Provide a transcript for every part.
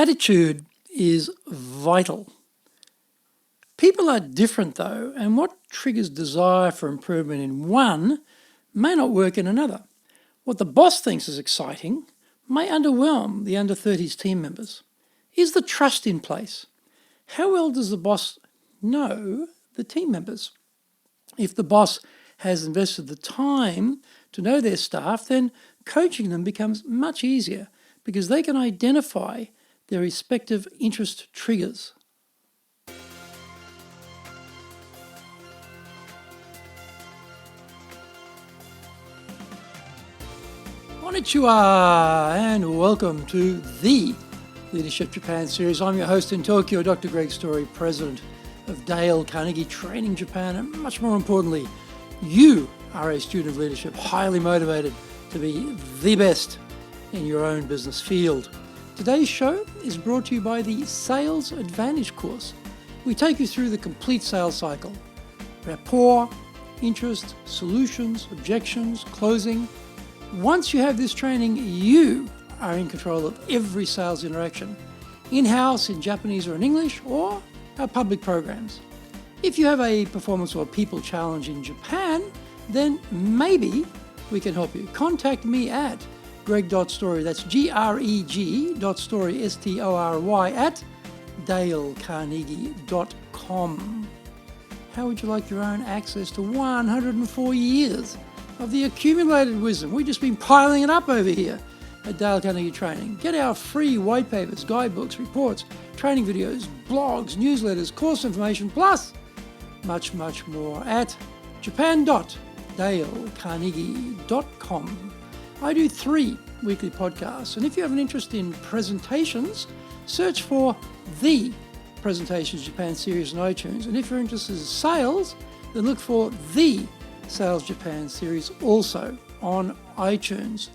Attitude is vital. People are different though, and what triggers desire for improvement in one may not work in another. What the boss thinks is exciting may underwhelm the under-30s team members. Is the trust in place? How well does the boss know the team members? If the boss has invested the time to know their staff, then coaching them becomes much easier because they can identify their respective interest triggers. Konnichiwa and welcome to the Leadership Japan series. I'm your host in Tokyo, Dr. Greg Story, President of Dale Carnegie Training Japan, and much more importantly, you are a student of leadership, highly motivated to be the best in your own business field. Today's show is brought to you by the Sales Advantage course. We take you through the complete sales cycle: rapport, interest, solutions, objections, closing. Once you have this training, you are in control of every sales interaction, in-house, in Japanese or in English, or our public programs. If you have a performance or people challenge in Japan, then maybe we can help you. Contact me at greg.story, that's greg.story, S-T-O-R-Y, at dalecarnegie.com. How would you like your own access to 104 years of the accumulated wisdom? We've just been piling it up over here at Dale Carnegie Training. Get our free white papers, guidebooks, reports, training videos, blogs, newsletters, course information, plus much, much more at japan.dalecarnegie.com. I do 3 weekly podcasts, and if you have an interest in presentations, search for the Presentations Japan series on iTunes. And if you're interested in sales, then look for the Sales Japan series also on iTunes.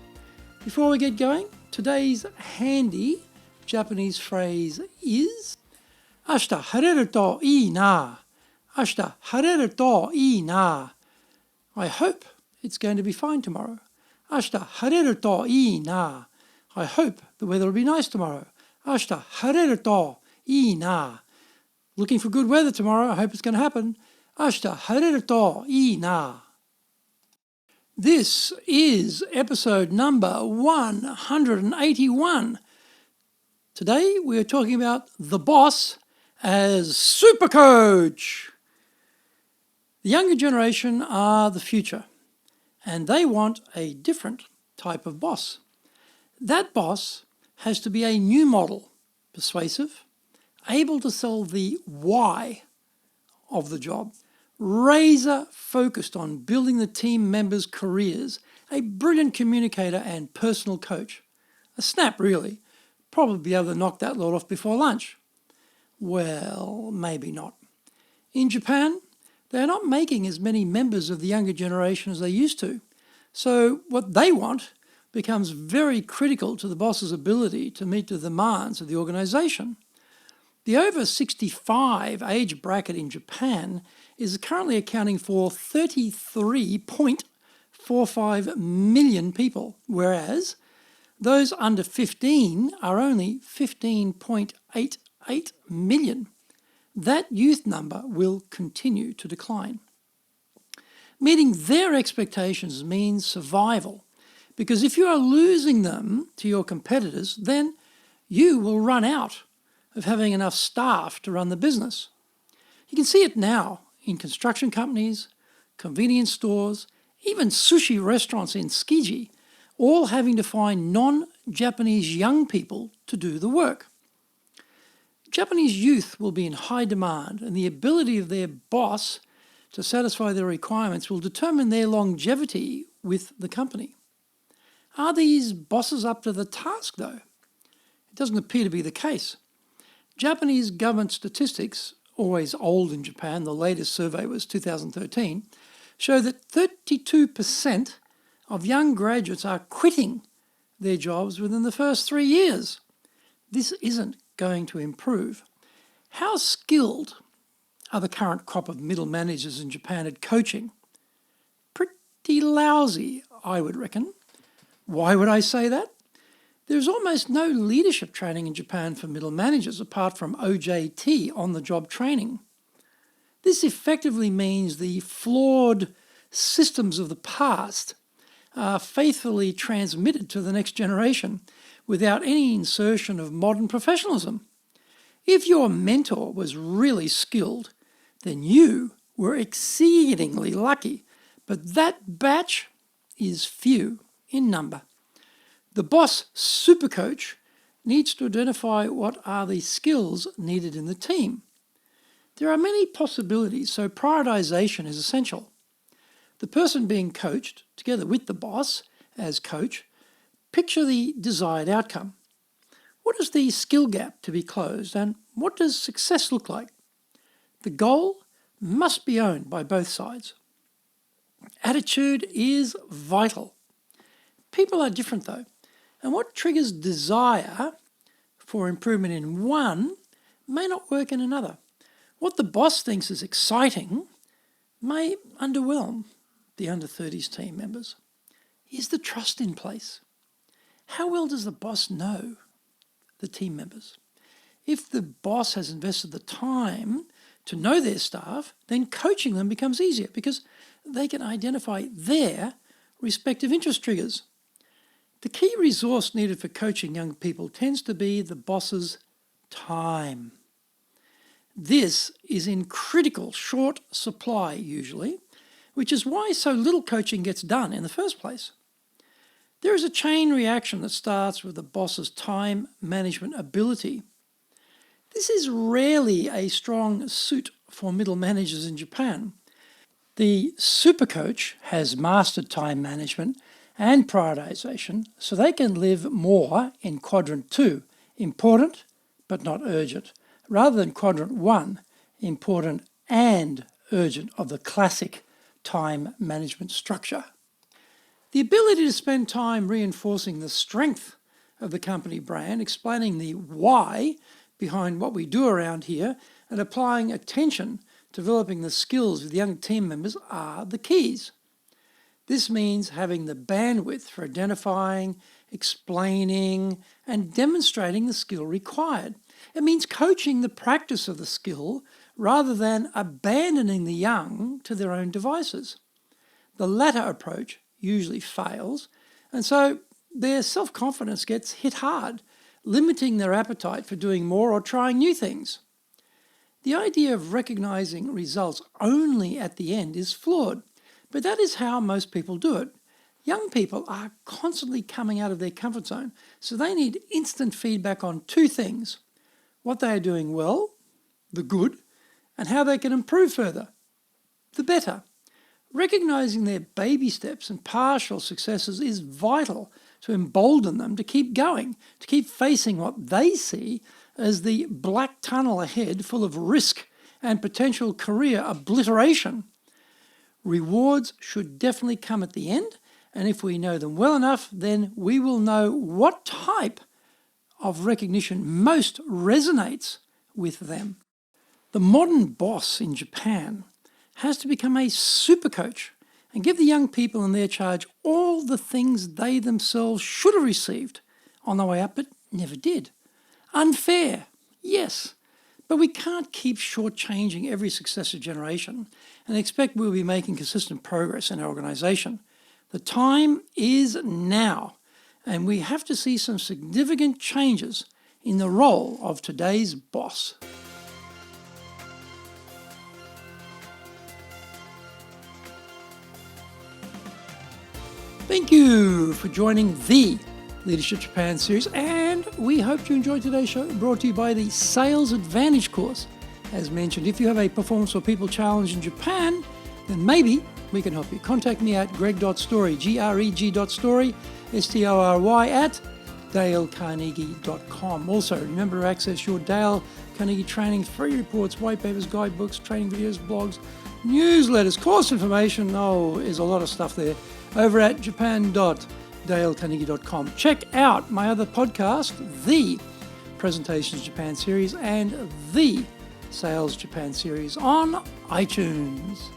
Before we get going, today's handy Japanese phrase is "Ashita hareru to ii na." Ashita hareru to ii na. I hope it's going to be fine tomorrow. Ashita hareru to ii na. I hope the weather will be nice tomorrow. Ashita hareru to ii na. Looking for good weather tomorrow. I hope it's going to happen. Ashita hareru to ii na. This is episode number 181. Today we are talking about the boss as super coach. The younger generation are the future, and they want a different type of boss. That boss has to be a new model, persuasive, able to sell the why of the job, razor focused on building the team members' careers, a brilliant communicator and personal coach. A snap, really. Probably be able to knock that lot off before lunch. Well, maybe not. In Japan, they're not making as many members of the younger generation as they used to. So what they want becomes very critical to the boss's ability to meet the demands of the organization. The over 65 age bracket in Japan is currently accounting for 33.45 million people, whereas those under 15 are only 15.88 million. That youth number will continue to decline. Meeting their expectations means survival, because if you are losing them to your competitors, then you will run out of having enough staff to run the business. You can see it now in construction companies, convenience stores, even sushi restaurants in Tsukiji, all having to find non-Japanese young people to do the work. Japanese youth will be in high demand, and the ability of their boss to satisfy their requirements will determine their longevity with the company. Are these bosses up to the task, though? It doesn't appear to be the case. Japanese government statistics, always old in Japan, the latest survey was 2013, show that 32% of young graduates are quitting their jobs within the first 3 years. This isn't going to improve. How skilled are the current crop of middle managers in Japan at coaching? Pretty lousy, I would reckon. Why would I say that? There's almost no leadership training in Japan for middle managers apart from OJT, on-the-job training. This effectively means the flawed systems of the past are faithfully transmitted to the next generation without any insertion of modern professionalism. If your mentor was really skilled, then you were exceedingly lucky, but that batch is few in number. The boss supercoach needs to identify what are the skills needed in the team. There are many possibilities, so prioritization is essential. The person being coached, together with the boss as coach, picture the desired outcome. What is the skill gap to be closed, and what does success look like? The goal must be owned by both sides. Attitude is vital. People are different though, and what triggers desire for improvement in one may not work in another. What the boss thinks is exciting may underwhelm the under-30s team members. Is the trust in place? How well does the boss know the team members? If the boss has invested the time to know their staff, then coaching them becomes easier because they can identify their respective interest triggers. The key resource needed for coaching young people tends to be the boss's time. This is in critical short supply usually, which is why so little coaching gets done in the first place. There is a chain reaction that starts with the boss's time management ability. This is rarely a strong suit for middle managers in Japan. The supercoach has mastered time management and prioritization, so they can live more in quadrant 2, important but not urgent, rather than quadrant 1, important and urgent of the classic time management structure. The ability to spend time reinforcing the strength of the company brand, explaining the why behind what we do around here, and applying attention to developing the skills with young team members are the keys. This means having the bandwidth for identifying, explaining, and demonstrating the skill required. It means coaching the practice of the skill rather than abandoning the young to their own devices. The latter approach usually fails, and so their self-confidence gets hit hard, limiting their appetite for doing more or trying new things. The idea of recognizing results only at the end is flawed, but that is how most people do it. Young people are constantly coming out of their comfort zone, so they need instant feedback on two things: what they are doing well, the good, and how they can improve further, the better. Recognizing their baby steps and partial successes is vital to embolden them to keep going, to keep facing what they see as the black tunnel ahead full of risk and potential career obliteration. Rewards should definitely come at the end, and if we know them well enough, then we will know what type of recognition most resonates with them. The modern boss in Japan has to become a super coach and give the young people in their charge all the things they themselves should have received on the way up but never did. Unfair, yes, but we can't keep shortchanging every successive generation and expect we'll be making consistent progress in our organisation. The time is now, and we have to see some significant changes in the role of today's boss. Thank you for joining the Leadership Japan series, and we hope you enjoyed today's show, brought to you by the Sales Advantage course. As mentioned, if you have a performance or people challenge in Japan, then maybe we can help you. Contact me at greg.story, greg.story, story at dalecarnegie.com. Also, remember to access your Dale Carnegie training, free reports, white papers, guidebooks, training videos, blogs, newsletters, course information. There's a lot of stuff there over at japan.dalecarnegie.com. Check out my other podcast, the Presentations Japan series and the Sales Japan series on iTunes.